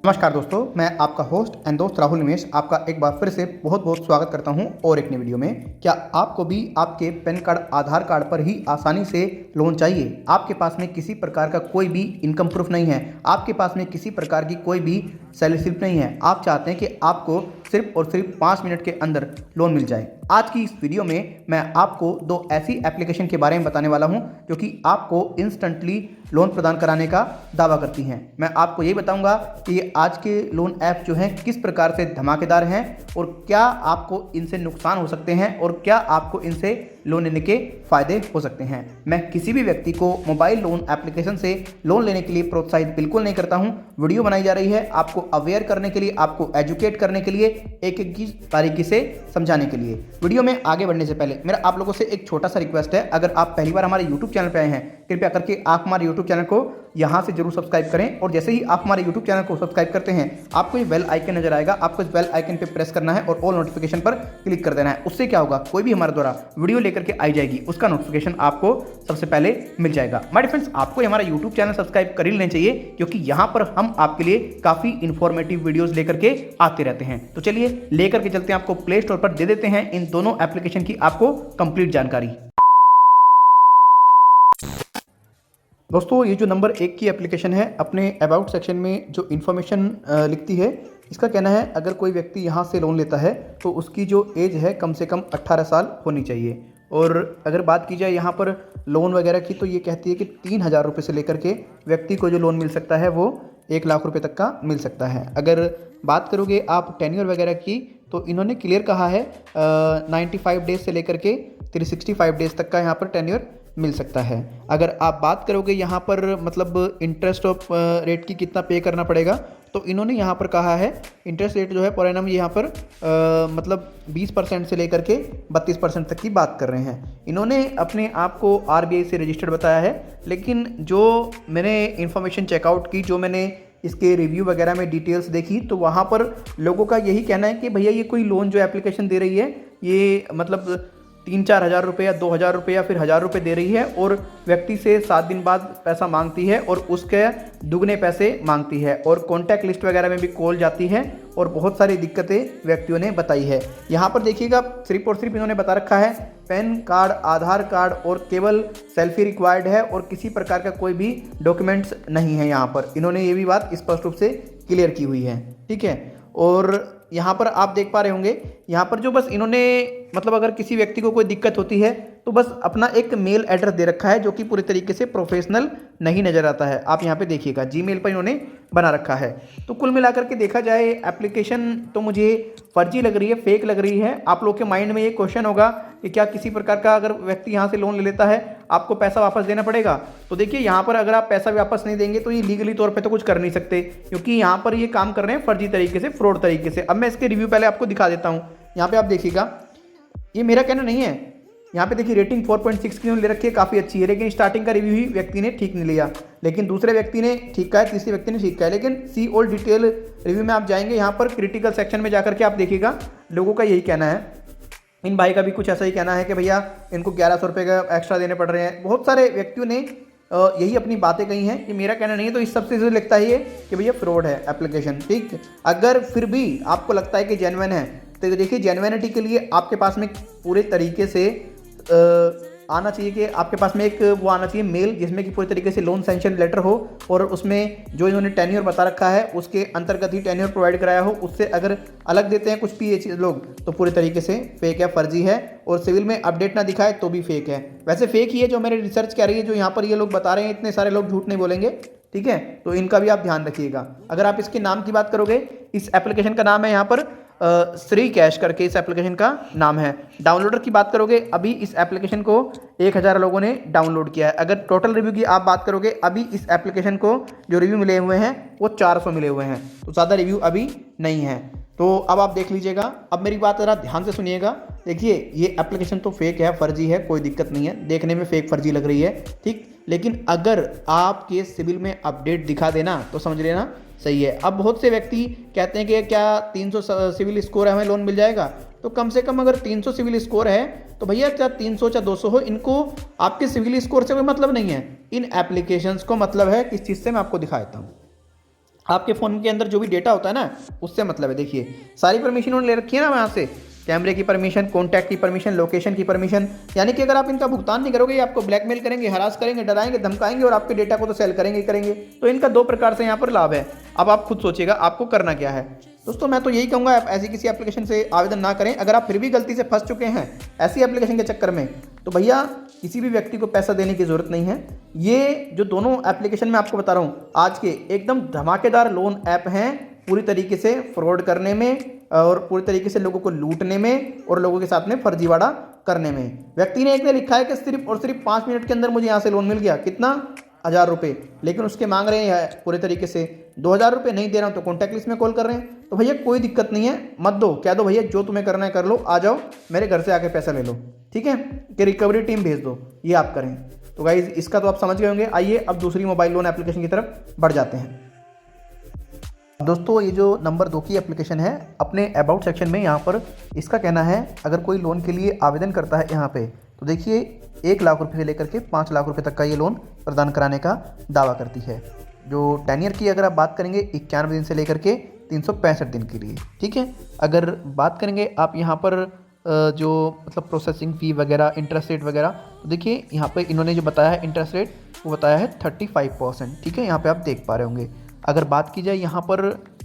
नमस्कार दोस्तों, मैं आपका होस्ट एंड दोस्त राहुल निमेश आपका एक बार फिर से बहुत बहुत स्वागत करता हूं और एक नई वीडियो में। क्या आपको भी आपके पैन कार्ड आधार कार्ड पर ही आसानी से लोन चाहिए? आपके पास में किसी प्रकार का कोई भी इनकम प्रूफ नहीं है, आपके पास में किसी प्रकार की कोई भी सैलरी स्लिप नहीं है, आप चाहते हैं कि आपको सिर्फ और सिर्फ 5 मिनट के अंदर लोन मिल जाए। आज की इस वीडियो में मैं आपको 2 ऐसी एप्लीकेशन के बारे में बताने वाला हूं जो कि आपको इंस्टेंटली लोन प्रदान कराने का दावा करती हैं। मैं आपको ये बताऊंगा कि ये आज के लोन ऐप जो हैं किस प्रकार से धमाकेदार हैं और क्या आपको इनसे नुकसान हो सकते हैं और क्या आपको इनसे लोन लेने के फायदे हो सकते हैं। मैं किसी भी व्यक्ति को मोबाइल लोन एप्लीकेशन से लोन लेने के लिए प्रोत्साहित बिल्कुल नहीं करता हूं। वीडियो बनाई जा रही है आपको अवेयर करने के लिए, आपको एजुकेट करने के लिए, एक एक की बारीकी से समझाने के लिए। वीडियो में आगे बढ़ने से पहले मेरा आप लोगों से एक छोटा सा रिक्वेस्ट है, अगर आप पहली बार हमारे यूट्यूब चैनल पर आए हैं कृपया करके आप हमारे यूट्यूब चैनल को यहाँ से जरूर सब्सक्राइब करें और जैसे ही आप हमारे यूट्यूब चैनल को सब्सक्राइब करते हैं आपको ये बेल आइकन नजर आएगा, आपको इस बेल आइकन पे प्रेस करना है और ऑल नोटिफिकेशन पर क्लिक कर देना है। उससे क्या होगा, कोई भी हमारे द्वारा वीडियो लेकर के आई जाएगी उसका नोटिफिकेशन आपको सबसे पहले मिल जाएगा। माय डियर फ्रेंड्स, आपको हमारा यूट्यूब चैनल सब्सक्राइब कर ही लेना चाहिए क्योंकि यहाँ पर हम आपके लिए काफी इंफॉर्मेटिव वीडियोज लेकर के आते रहते हैं। तो चलिए लेकर के चलते हैं, आपको प्ले स्टोर पर दे देते हैं इन दोनों एप्लीकेशन की आपको कंप्लीट जानकारी। दोस्तों, ये जो नंबर 1 की एप्लीकेशन है अपने अबाउट सेक्शन में जो इन्फॉर्मेशन लिखती है, इसका कहना है अगर कोई व्यक्ति यहाँ से लोन लेता है तो उसकी जो एज है कम से कम 18 साल होनी चाहिए। और अगर बात की जाए यहाँ पर लोन वगैरह की तो ये कहती है कि 3,000 रुपये से लेकर के व्यक्ति को जो लोन मिल सकता है वो 1 लाख रुपये तक का मिल सकता है। अगर बात करोगे आप टेन्योर वगैरह की तो इन्होंने क्लियर कहा है 95 डेज से लेकर के 365 डेज तक का यहाँ पर टेन्योर मिल सकता है। अगर आप बात करोगे यहाँ पर मतलब इंटरेस्ट ऑफ रेट की कितना पे करना पड़ेगा तो इन्होंने यहाँ पर कहा है इंटरेस्ट रेट जो है पर एनम यहाँ पर मतलब 20% से लेकर के 32% तक की बात कर रहे हैं। इन्होंने अपने आप को RBI से रजिस्टर्ड बताया है, लेकिन जो मैंने इन्फॉर्मेशन चेकआउट की, जो मैंने इसके रिव्यू वगैरह में डिटेल्स देखी तो वहाँ पर लोगों का यही कहना है कि भैया ये कोई लोन जो एप्लीकेशन दे रही है ये मतलब 3-4 हज़ार रुपये या 2,000 रुपये या फिर 1,000 रुपये दे रही है और व्यक्ति से 7 दिन बाद पैसा मांगती है और उसके दुगने पैसे मांगती है और कॉन्टैक्ट लिस्ट वगैरह में भी कॉल जाती है और बहुत सारी दिक्कतें व्यक्तियों ने बताई है। यहाँ पर देखिएगा सिर्फ और सिर्फ इन्होंने बता रखा है पैन कार्ड, आधार कार्ड और केवल सेल्फी रिक्वायर्ड है और किसी प्रकार का कोई भी डॉक्यूमेंट्स नहीं है। यहाँ पर इन्होंने ये भी बात स्पष्ट रूप से क्लियर की हुई है, ठीक है। और यहाँ पर आप देख पा रहे होंगे यहाँ पर जो बस इन्होंने मतलब अगर किसी व्यक्ति को कोई दिक्कत होती है तो बस अपना एक मेल एड्रेस दे रखा है जो कि पूरी तरीके से प्रोफेशनल नहीं नज़र आता है। आप यहाँ पे देखिएगा जीमेल पर इन्होंने बना रखा है। तो कुल मिलाकर के देखा जाए एप्लीकेशन तो मुझे फर्जी लग रही है, फेक लग रही है। आप लोग के माइंड में ये क्वेश्चन होगा कि क्या किसी प्रकार का अगर व्यक्ति यहाँ से लोन ले लेता है आपको पैसा वापस देना पड़ेगा? तो देखिए यहाँ पर अगर आप पैसा वापस नहीं देंगे तो ये लीगली तौर पर तो कुछ कर नहीं सकते क्योंकि यहाँ पर ये काम कर रहे हैं फर्जी तरीके से, फ्रॉड तरीके से। अब मैं इसके रिव्यू पहले आपको दिखा देता हूँ। यहाँ पे आप देखिएगा, ये मेरा कहना नहीं है। यहाँ पे देखिए रेटिंग 4.6 की ले रखी है, काफ़ी अच्छी है, लेकिन स्टार्टिंग का रिव्यू ही व्यक्ति ने ठीक नहीं लिया, लेकिन दूसरे व्यक्ति ने ठीक कहा है, तीसरे व्यक्ति ने ठीक कहा है। लेकिन सी ऑल डिटेल रिव्यू में आप जाएंगे, यहाँ पर क्रिटिकल सेक्शन में जाकर के आप देखिएगा लोगों का यही कहना है। इन भाई का भी कुछ ऐसा ही कहना है कि भैया इनको 1100 रुपये का एक्स्ट्रा देने पड़ रहे हैं। बहुत सारे व्यक्तियों ने यही अपनी बातें कही हैं कि मेरा कहना नहीं है। तो इस सबसे जो लगता ही है कि भैया फ्रॉड है एप्लीकेशन, ठीक। अगर फिर भी आपको लगता है कि जेन्युइन है तो देखिए जेन्युइनिटी के लिए आपके पास में पूरे तरीके से आना चाहिए कि आपके पास में एक वो आना चाहिए मेल जिसमें कि पूरी तरीके से लोन सैंक्शन लेटर हो और उसमें जो इन्होंने टेन्योर बता रखा है उसके अंतर्गत ही टेन्योर प्रोवाइड कराया हो। उससे अगर अलग देते हैं कुछ PH लोग तो पूरी तरीके से फेक है, फर्जी है और सिविल में अपडेट ना दिखाए तो भी फेक है। वैसे फेक ही है जो मेरी रिसर्च कह रही है, जो यहाँ पर ये लोग बता रहे हैं, इतने सारे लोग झूठ नहीं बोलेंगे, ठीक है। तो इनका भी आप ध्यान रखिएगा। अगर आप इसके नाम की बात करोगे, इस एप्लीकेशन का नाम है यहाँ पर श्री कैश करके इस एप्लीकेशन का नाम है। डाउनलोडर की बात करोगे, अभी इस एप्लीकेशन को 1,000 लोगों ने डाउनलोड किया है। अगर टोटल रिव्यू की आप बात करोगे, अभी इस एप्लीकेशन को जो रिव्यू मिले हुए हैं वो 400 मिले हुए हैं, तो ज़्यादा रिव्यू अभी नहीं है। तो अब आप देख लीजिएगा। अब मेरी बात ज़रा ध्यान से सुनिएगा। देखिए ये एप्लीकेशन तो फेक है, फर्जी है, कोई दिक्कत नहीं है, देखने में फेक फर्जी लग रही है, ठीक। लेकिन अगर आपके सिविल में अपडेट दिखा देना तो समझ लेना सही है। अब बहुत से व्यक्ति कहते हैं कि क्या 300 सिविल स्कोर है हमें लोन मिल जाएगा? तो कम से कम अगर 300 सिविल स्कोर है तो भैया क्या 300 या 200 हो, इनको आपके सिविल स्कोर से कोई मतलब नहीं है। इन एप्लीकेशंस को मतलब है किस चीज़ से, मैं आपको दिखा देता हूँ। आपके फ़ोन के अंदर जो भी डेटा होता है ना, उससे मतलब है। देखिए सारी परमिशन उन्होंने ले रखी है ना वहाँ से, कैमरे की परमिशन, कॉन्टैक्ट की परमिशन, लोकेशन की परमिशन। यानी कि अगर आप इनका भुगतान नहीं करोगे, ये आपको ब्लैकमेल करेंगे, हरास करेंगे, डराएंगे, धमकाएंगे और आपके डेटा को तो सेल करेंगे ही करेंगे। तो इनका दो प्रकार से यहाँ पर लाभ है। अब आप खुद सोचिएगा आपको करना क्या है। दोस्तों मैं तो यही कहूँगा, आप ऐसी किसी एप्लीकेशन से आवेदन ना करें। अगर आप फिर भी गलती से फंस चुके हैं ऐसी एप्लीकेशन के चक्कर में, तो भैया किसी भी व्यक्ति को पैसा देने की ज़रूरत नहीं है। ये जो दोनों एप्लीकेशन मैं आपको बता रहा हूँ आज के, एकदम धमाकेदार लोन ऐप हैं, पूरी तरीके से फ्रॉड करने में और पूरी तरीके से लोगों को लूटने में और लोगों के साथ में फर्जीवाड़ा करने में। व्यक्ति ने एक ने लिखा है कि सिर्फ और सिर्फ 5 मिनट के अंदर मुझे यहाँ से लोन मिल गया, कितना, 1000 रुपये, लेकिन उसके मांग रहे हैं पूरे तरीके से 2000 रुपये। नहीं दे रहा हूँ तो कॉन्टैक्ट लिस्ट में कॉल कर रहे हैं। तो भैया कोई दिक्कत नहीं है, मत दो, कह दो भैया जो तुम्हें करना है कर लो, आ जाओ मेरे घर से आके पैसा ले लो, ठीक है, कि रिकवरी टीम भेज दो, ये आप करें। तो गाइज इसका तो आप समझ गए होंगे। आइए अब दूसरी मोबाइल लोन एप्लीकेशन की तरफ बढ़ जाते हैं। दोस्तों ये जो नंबर 2 की एप्लीकेशन है, अपने अबाउट सेक्शन में यहाँ पर इसका कहना है अगर कोई लोन के लिए आवेदन करता है यहाँ पे, तो देखिए 1 लाख रुपये से लेकर के 5 लाख रुपये तक का ये लोन प्रदान कराने का दावा करती है। जो 10 ईयर की अगर आप बात करेंगे 91 दिन से लेकर के 365 दिन के लिए, ठीक है। अगर बात करेंगे आप यहाँ पर जो मतलब प्रोसेसिंग फ़ी वगैरह, इंटरेस्ट रेट वगैरह, तो देखिए यहाँ पे इन्होंने जो बताया है इंटरेस्ट रेट, वो बताया है 35%, ठीक है, यहाँ पे आप देख पा रहे होंगे। अगर बात की जाए यहाँ पर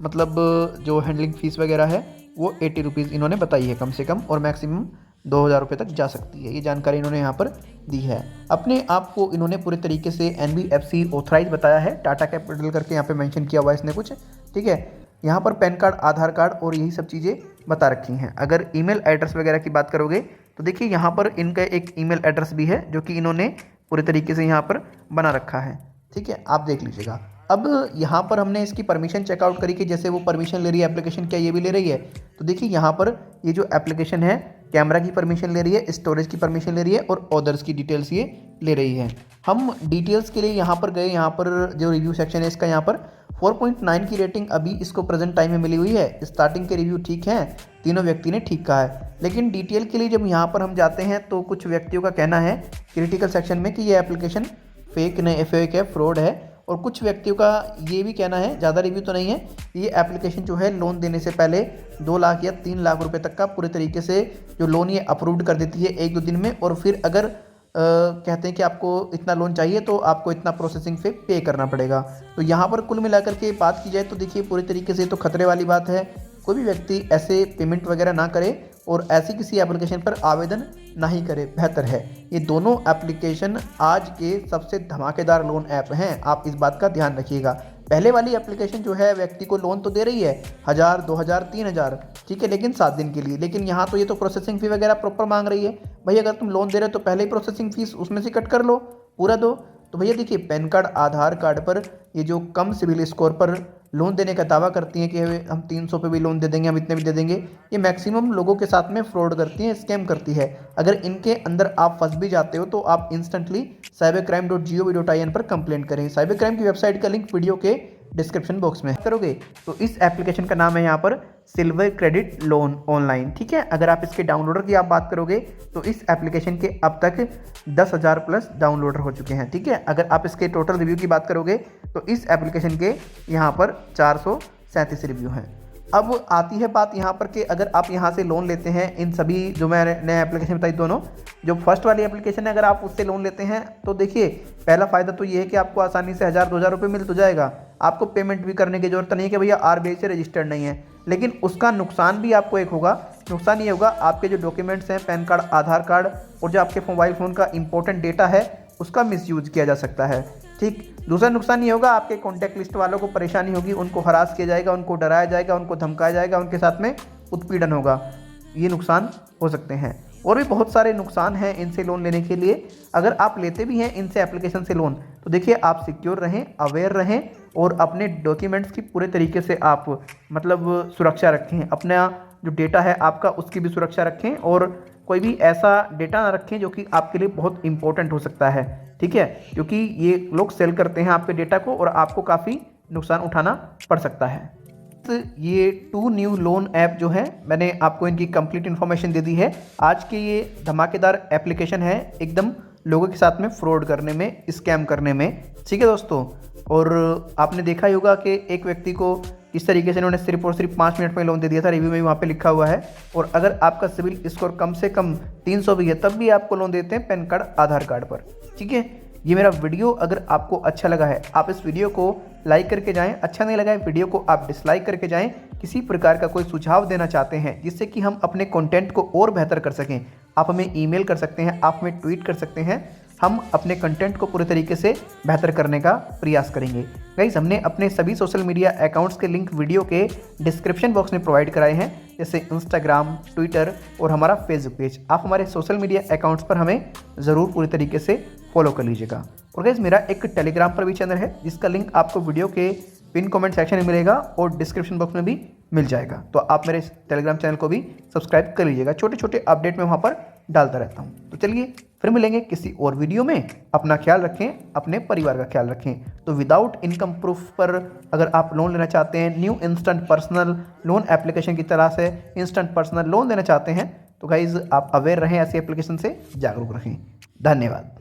मतलब जो हैंडलिंग फ़ीस वगैरह है वो 80 रुपीज़ इन्होंने बताई है कम से कम, और मैक्सिमम 2000 रुपये तक जा सकती है। ये जानकारी इन्होंने यहाँ पर दी है। अपने आप को इन्होंने पूरे तरीके से NBFC ऑथराइज बताया है, टाटा कैपिटल करके यहाँ पे मेंशन किया हुआ है इसने कुछ, ठीक है। यहाँ पर पैन कार्ड, आधार कार्ड और यही सब चीज़ें बता रखी हैं। अगर ईमेल एड्रेस वगैरह की बात करोगे तो देखिए यहाँ पर इनका एक ईमेल एड्रेस भी है जो कि इन्होंने पूरे तरीके से यहाँ पर बना रखा है, ठीक है, आप देख लीजिएगा। अब यहाँ पर हमने इसकी परमिशन चेकआउट करी कि जैसे वो परमिशन ले रही है एप्लीकेशन, क्या ये भी ले रही है। तो देखिए यहाँ पर ये जो एप्लीकेशन है कैमरा की परमिशन ले रही है, स्टोरेज की परमिशन ले रही है और अदर्स की डिटेल्स ये ले रही है। हम डिटेल्स के लिए यहाँ पर गए, यहाँ पर जो रिव्यू सेक्शन है इसका, यहाँ पर 4.9 की रेटिंग अभी इसको प्रेजेंट टाइम में मिली हुई है। स्टार्टिंग के रिव्यू ठीक हैं, तीनों व्यक्ति ने ठीक कहा है। लेकिन डिटेल के लिए जब यहाँ पर हम जाते हैं तो कुछ व्यक्तियों का कहना है क्रिटिकल सेक्शन में कि ये एप्लीकेशन फेक है, फ्रॉड है। और कुछ व्यक्तियों का ये भी कहना है, ज़्यादा रिव्यू तो नहीं है, ये एप्लीकेशन जो है लोन देने से पहले 2 लाख या 3 लाख रुपए तक का पूरे तरीके से जो लोन ये अप्रूव्ड कर देती है 1-2 दिन में। और फिर अगर कहते हैं कि आपको इतना लोन चाहिए तो आपको इतना प्रोसेसिंग फी पे करना पड़ेगा। तो यहाँ पर कुल मिलाकर के बात की जाए तो देखिए पूरी तरीके से तो खतरे वाली बात है। कोई भी व्यक्ति ऐसे पेमेंट वगैरह ना करे और ऐसी किसी एप्लीकेशन पर आवेदन ना ही करे, बेहतर है। ये दोनों एप्लीकेशन आज के सबसे धमाकेदार लोन ऐप हैं, आप इस बात का ध्यान रखिएगा। पहले वाली एप्लीकेशन जो है व्यक्ति को लोन तो दे रही है 1000, 2000, 3000, ठीक है, लेकिन 7 दिन के लिए। लेकिन यहाँ तो ये तो प्रोसेसिंग फ़ी वगैरह प्रॉपर मांग रही है। भाई अगर तुम लोन दे रहे हो तो पहले ही प्रोसेसिंग फीस उसमें से कट कर लो, पूरा दो। तो भैया देखिए पैन कार्ड, आधार कार्ड पर ये जो कम सिविल स्कोर पर लोन देने का दावा करती हैं कि हम 300 पे भी लोन दे देंगे, हम इतने भी दे देंगे, ये मैक्सिमम लोगों के साथ में फ्रॉड करती हैं, स्कैम करती है। अगर इनके अंदर आप फंस भी जाते हो तो आप इंस्टेंटली cybercrime.gov.in पर कंप्लेंट करें। साइबर क्राइम की वेबसाइट का लिंक वीडियो के डिस्क्रिप्शन बॉक्स में करोगे तो इस एप्लीकेशन का नाम है यहाँ पर सिल्वर क्रेडिट लोन ऑनलाइन, ठीक है। अगर आप इसके डाउनलोडर की आप बात करोगे तो इस एप्लीकेशन के अब तक 10,000 प्लस डाउनलोडर हो चुके हैं, ठीक है। अगर आप इसके टोटल रिव्यू की बात करोगे तो इस एप्लीकेशन के यहाँ पर 437 रिव्यू हैं। अब आती है बात यहाँ पर कि अगर आप यहाँ से लोन लेते हैं, इन सभी जो मैंने एप्लीकेशन बताई दोनों, जो फर्स्ट वाली एप्लीकेशन है अगर आप उससे लोन लेते हैं तो देखिए पहला फ़ायदा तो ये है कि आपको आसानी से 1000-2000 रुपये मिल तो जाएगा। आपको पेमेंट भी करने की ज़रूरत नहीं है कि भैया RBI से रजिस्टर्ड नहीं है। लेकिन उसका नुकसान भी आपको एक होगा, नुकसान ये होगा आपके जो डॉक्यूमेंट्स हैं, पैन कार्ड, आधार कार्ड और जो आपके मोबाइल फ़ोन का इंपॉर्टेंट डेटा है उसका मिसयूज़ किया जा सकता है, ठीक। दूसरा नुकसान ये होगा आपके कॉन्टैक्ट लिस्ट वालों को परेशानी होगी, उनको हरास किया जाएगा, उनको डराया जाएगा, उनको धमकाया जाएगा, उनके साथ में उत्पीड़न होगा, ये नुकसान हो सकते हैं। और भी बहुत सारे नुकसान हैं इनसे लोन लेने के लिए। अगर आप लेते भी हैं इनसे एप्लीकेशन से लोन तो देखिए आप सिक्योर रहें, अवेयर रहें और अपने डॉक्यूमेंट्स की पूरे तरीके से आप मतलब सुरक्षा रखें। अपना जो डेटा है आपका उसकी भी सुरक्षा रखें और कोई भी ऐसा डेटा ना रखें जो कि आपके लिए बहुत इंपॉर्टेंट हो सकता है, ठीक है, क्योंकि ये लोग सेल करते हैं आपके डेटा को और आपको काफ़ी नुकसान उठाना पड़ सकता है। ये 2 न्यू लोन ऐप जो है मैंने आपको इनकी कंप्लीट इन्फॉर्मेशन दे दी है। आज के ये धमाकेदार एप्लीकेशन है, एकदम लोगों के साथ में फ्रॉड करने में, स्कैम करने में। ठीक है दोस्तों, और आपने देखा ही होगा कि एक व्यक्ति को किस तरीके से इन्होंने सिर्फ और सिर्फ 5 मिनट में लोन दे दिया था। रिव्यू में भी वहाँ पे लिखा हुआ है। और अगर आपका सिविल स्कोर कम से कम 300 भी है तब भी आपको लोन देते हैं पैन कार्ड, आधार कार्ड पर। ठीक है, ये मेरा वीडियो अगर आपको अच्छा लगा है, आप इस वीडियो को लाइक करके जाएं। अच्छा नहीं लगा है वीडियो को आप डिसलाइक करके जाएं। किसी प्रकार का कोई सुझाव देना चाहते हैं जिससे कि हम अपने कंटेंट को और बेहतर कर सकें, आप हमें ईमेल कर सकते हैं, आप हमें ट्वीट कर सकते हैं। हम अपने कंटेंट को पूरे तरीके से बेहतर करने का प्रयास करेंगे। गाइस, हमने अपने सभी सोशल मीडिया अकाउंट्स के लिंक वीडियो के डिस्क्रिप्शन बॉक्स में प्रोवाइड कराए हैं, जैसे इंस्टाग्राम, ट्विटर और हमारा फेसबुक पेज। आप हमारे सोशल मीडिया अकाउंट्स पर हमें ज़रूर पूरी तरीके से फॉलो कर लीजिएगा। और गाइस, मेरा एक टेलीग्राम पर भी चैनल है जिसका लिंक आपको वीडियो के पिन कमेंट सेक्शन में मिलेगा और डिस्क्रिप्शन बॉक्स में भी मिल जाएगा। तो आप मेरे टेलीग्राम चैनल को भी सब्सक्राइब कर लीजिएगा। छोटे छोटे अपडेट मैं वहाँ पर डालता रहता हूँ। तो चलिए फिर मिलेंगे किसी और वीडियो में। अपना ख्याल रखें, अपने परिवार का ख्याल रखें। तो विदाउट इनकम प्रूफ पर अगर आप लोन लेना चाहते हैं, new instant personal loan application की तरह से इंस्टेंट पर्सनल लोन लेना चाहते हैं, तो गाइज आप अवेयर रहें, ऐसी एप्लीकेशन से जागरूक रहें। धन्यवाद।